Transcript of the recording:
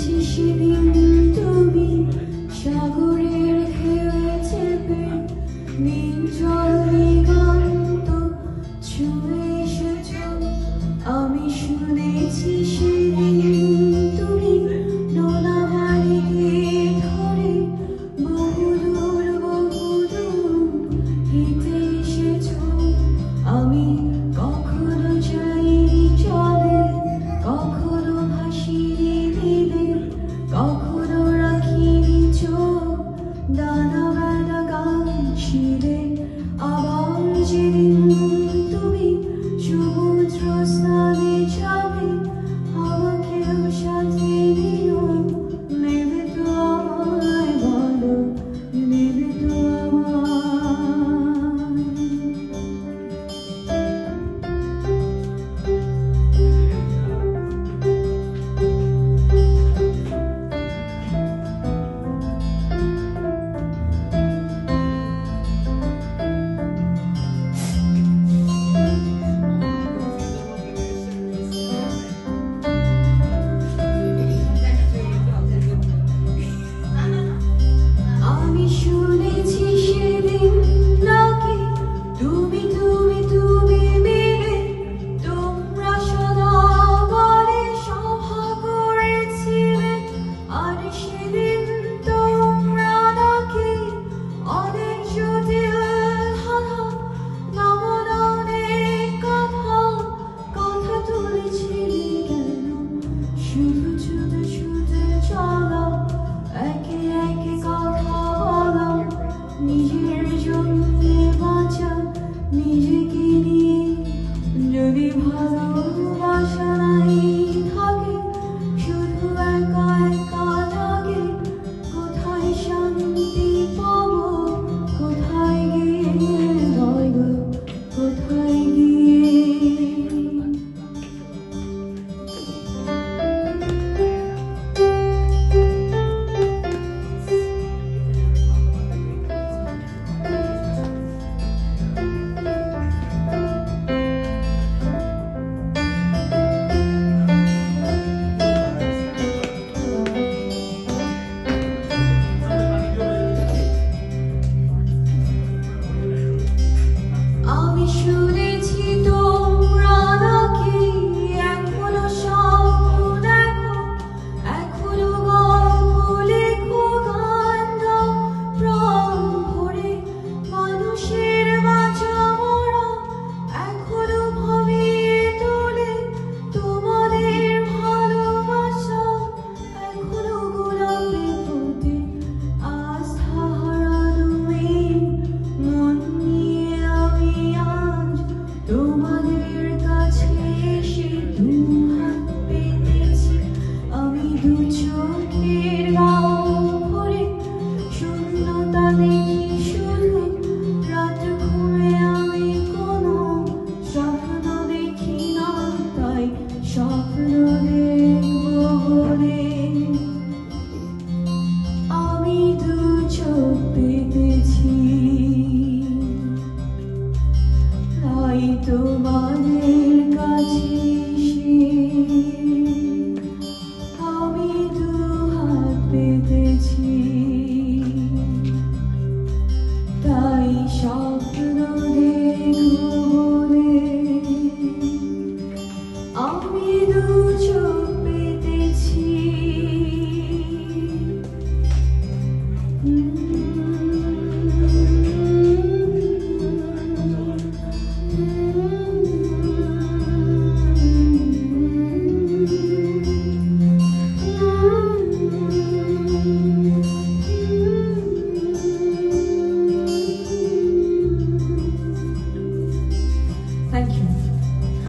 শুনেছি সেদিন তুমি সাগরের ঢেউয়ে চেপে নির্জল দিগন্ত ছুঁয়ে এসেছ। আমি শুনেছি সেদিন তুমি নোনা বাড়িতে ধরে বহুদূর হেঁটে এসেছ। আমি কখনো যাইনি চলে, কখনো ভাসিনি দিলে, কখনো রাখিনি চোখ দানা বাঁধা গান ছিলে। আবার যেদিন তুমি সমুদ্র স্নানে যাবে আমাকেও সাথে নিও। নেবে তো আমায় বলো, নেবে তো আমায়। আমি শুনেছি সেদিন নাকি তুমি তুমি তুমি মিলে তোমরা সদা বলে সভা করেছিলে। আর সেদিন তোমরা নাকি অনেক জটিল ধাঁধা নানান অনেক কথা কথা তুলেছিলে। কেন শুধু ছুটে ছুটে চলা, একে একে কথা বলা, নিজের জন্য বাঁচা, নিজেকে নিয়ে যদি ভালোবাসা নাই থাকে, শুধু একা একা লাগে। কোথায় শান্তি পাবো, কোথায় গিয়ে বলবো, কোথায় গিয়ে। আমি শুনেছি তোমরা নাকি এখনো স্বপ্ন দেখো, এখনো গল্প লেখো, গান গাও প্রাণ ভরে। মানুষের বাঁচা মরা এখনো ভাবিয়ে তোলে তোমাদের ভালোবাসা, এখনো গোলাপে ফোটে আস্থা হারানো এই মন নিয়ে। আমি আজ তোমাদের কাছে এসে দু হাত পেতেছি, আমি দু চোখের